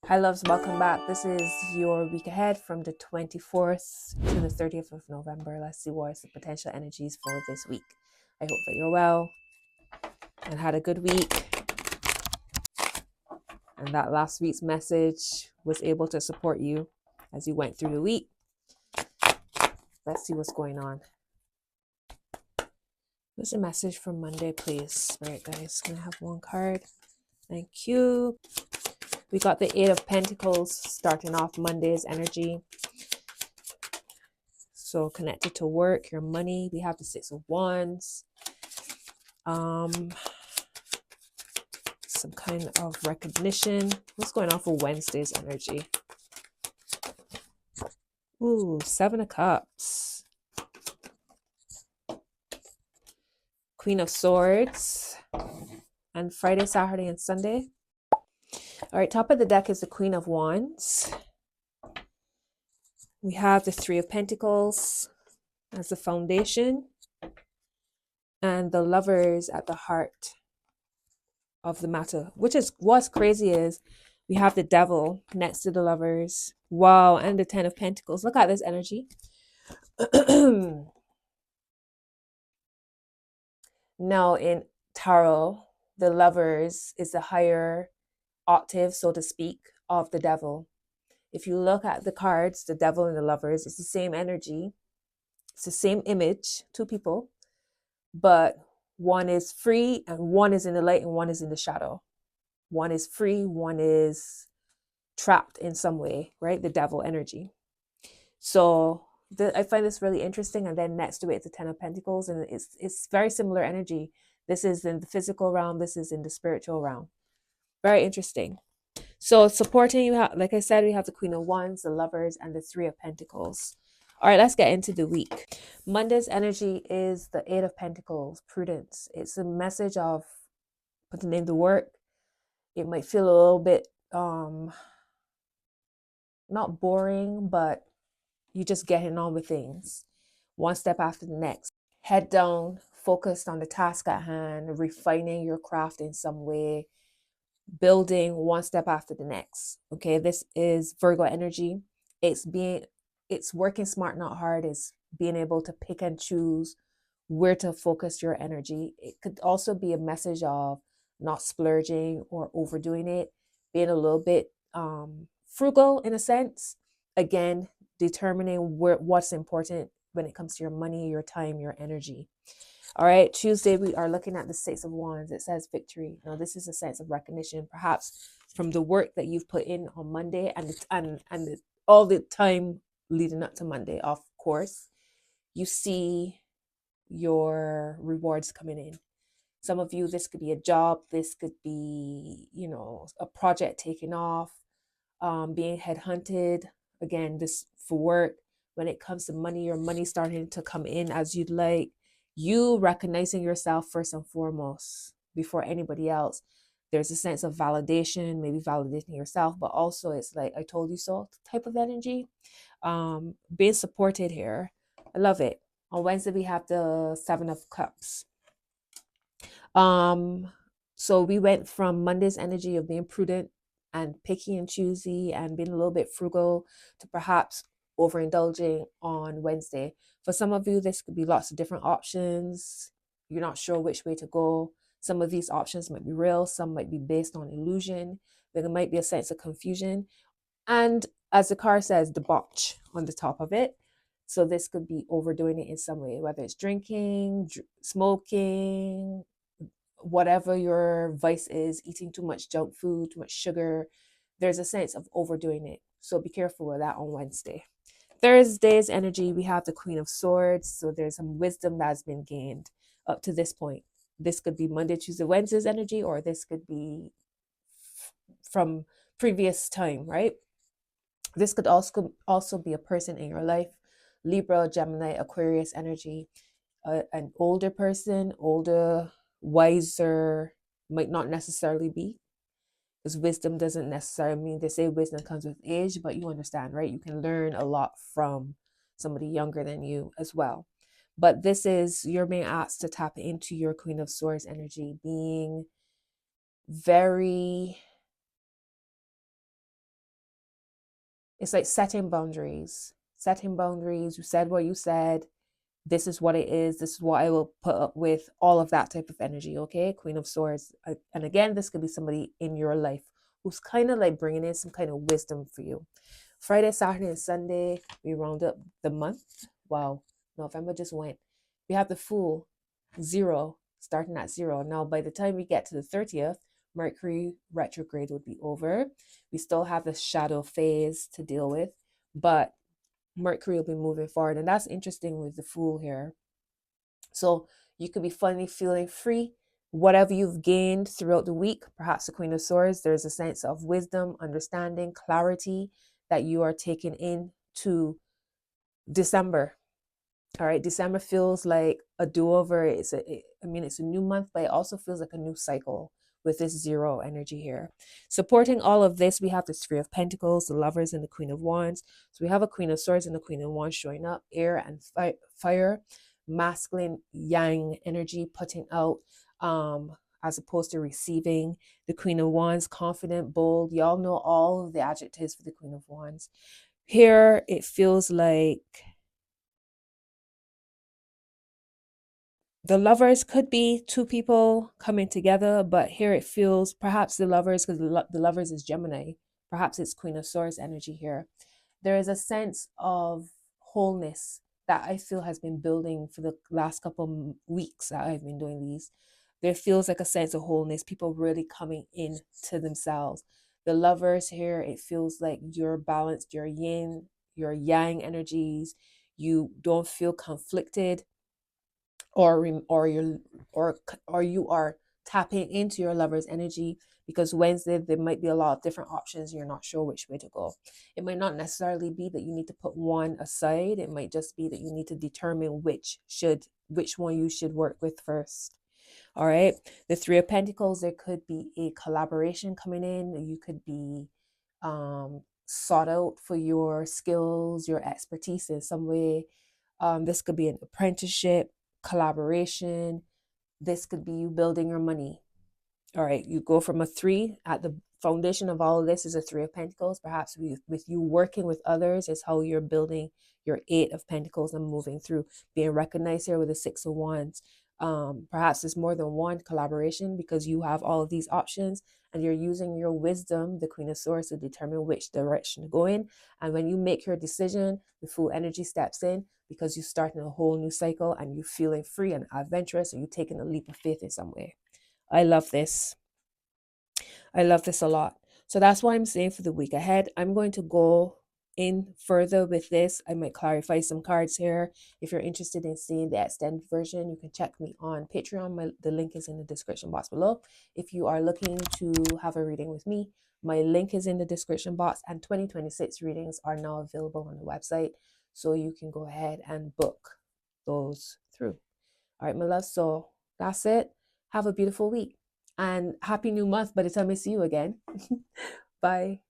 Hi loves, welcome back. This is your week ahead from the 24th to the 30th of November. Let's see what is the potential energies for this week. I hope that you're well and had a good week, and that last week's message was able to support you as you went through the week. Let's see what's going on. What's the message for Monday, please? Spirit guys, can I have one card? Thank you. We got the Eight of Pentacles starting off Monday's energy. So connected to work, your money. We have the Six of Wands. Some kind of recognition. What's going on for Wednesday's energy? Ooh, Seven of Cups. Queen of Swords. And Friday, Saturday, and Sunday. All right, top of the deck is the Queen of Wands. We have the Three of Pentacles as the foundation. And the Lovers at the heart of the matter. Which is, what's crazy is, we have the Devil next to the Lovers. Wow, and the Ten of Pentacles. Look at this energy. Now in Tarot, the Lovers is the higher octave, so to speak, of the Devil. If you look at the cards, the Devil and the Lovers, it's the same energy. It's the same image, two people, but one is free and one is in the light and one is in the shadow. One is free, one is trapped in some way, right? The Devil energy. So I find this really interesting. And then next to it, the Ten of Pentacles, and it's very similar energy. This is in the physical realm. This is in the spiritual realm. Very interesting. So supporting you, like I said, we have the Queen of Wands, the Lovers, and the Three of Pentacles. All right, let's get into the week. Monday's energy is the Eight of Pentacles, prudence. It's a message of putting in the work. It might feel a little bit not boring, but you just getting on with things one step after the next. Head down, focused on the task at hand, refining your craft in some way, building one step after the next. Okay, this is Virgo energy. It's working smart, not hard. It's being able to pick and choose where to focus your energy. It could also be a message of not splurging or overdoing it, being a little bit frugal in a sense. Again, determining what's important when it comes to your money, your time, your energy. All right, Tuesday, we are looking at the Six of Wands. It says victory. Now, this is a sense of recognition, perhaps from the work that you've put in on Monday and all the time leading up to Monday, of course. You see your rewards coming in. Some of you, this could be a job. This could be, a project taking off, being headhunted. Again, this for work. When it comes to money, your money starting to come in as you'd like. You recognizing yourself first and foremost before anybody else. There's a sense of validation, maybe validating yourself, but also it's like, I told you so type of energy. Being supported here. I love it. On Wednesday, we have the Seven of Cups. So we went from Monday's energy of being prudent and picky and choosy and being a little bit frugal to perhaps overindulging on Wednesday. For some of you, this could be lots of different options. You're not sure which way to go. Some of these options might be real. Some might be based on illusion. There might be a sense of confusion. And as the card says, debauch on the top of it. So this could be overdoing it in some way, whether it's drinking, smoking, whatever your vice is, eating too much junk food, too much sugar. There's a sense of overdoing it. So be careful with that on Wednesday. Thursday's energy, we have the Queen of Swords. So there's some wisdom that's been gained up to this point. This could be Monday, Tuesday, Wednesday's energy, or this could be from previous time, right? This could also be a person in your life. Libra, Gemini, Aquarius energy. An older person, older, wiser, might not necessarily be, because wisdom doesn't necessarily mean, they say wisdom comes with age, but you understand, right? You can learn a lot from somebody younger than you as well. But this is, you're being asked to tap into your Queen of Swords energy, being very It's like setting boundaries. Setting boundaries. You said what you said. This is what it is. This is what I will put up with. All of that type of energy, okay? Queen of Swords. And again, this could be somebody in your life who's kind of like bringing in some kind of wisdom for you. Friday, Saturday, and Sunday, we round up the month. Wow, November just went. We have the Fool, 0, starting at 0. Now, by the time we get to the 30th, Mercury retrograde would be over. We still have the shadow phase to deal with, but Mercury will be moving forward. And that's interesting with the Fool here. So you could be finally feeling free. Whatever you've gained throughout the week, perhaps the Queen of Swords, there's a sense of wisdom, understanding, clarity that you are taking into December. All right, December feels like a do-over. It's a new month, but it also feels like a new cycle with this 0 energy here. Supporting all of this, we have the Three of Pentacles, the Lovers, and the Queen of Wands. So we have a Queen of Swords and a Queen of Wands showing up, air and fire, masculine yang energy putting out, as opposed to receiving. The Queen of Wands, confident, bold. Y'all know all of the adjectives for the Queen of Wands. Here, it feels like the Lovers could be two people coming together, but here it feels perhaps the Lovers, because the Lovers is Gemini. Perhaps it's Queen of Swords energy here. There is a sense of wholeness that I feel has been building for the last couple weeks that I've been doing these. There feels like a sense of wholeness, people really coming in to themselves. The Lovers here, it feels like you're balanced, your yin, your yang energies. You don't feel conflicted, or you are tapping into your lover's energy, because Wednesday there might be a lot of different options. You're not sure which way to go. It might not necessarily be that you need to put one aside. It might just be that you need to determine which one you should work with first. All right, the Three of Pentacles, there could be a collaboration coming in. You could be sought out for your skills, your expertise in some way. This could be an apprenticeship, collaboration. This could be you building your money. All right, you go from a 3. At the foundation of all of this is a 3 of Pentacles. Perhaps with you working with others is how you're building your 8 of Pentacles and moving through, being recognized here with a 6 of Wands. Perhaps it's more than one collaboration because you have all of these options and you're using your wisdom, the Queen of Swords, to determine which direction to go in. And when you make your decision, the Fool energy steps in, because you're starting a whole new cycle and you're feeling free and adventurous, and you're taking a leap of faith in some way. I love this. I love this a lot. So that's why I'm saying for the week ahead, I'm going to go in further with this. I might clarify some cards here. If you're interested in seeing the extended version, you can check me on Patreon. The link is in the description box below. If you are looking to have a reading with me, my link is in the description box, and 2026 readings are now available on the website. So you can go ahead and book those through. All right, my love. So that's it. Have a beautiful week and happy new month by the time I see you again. Bye.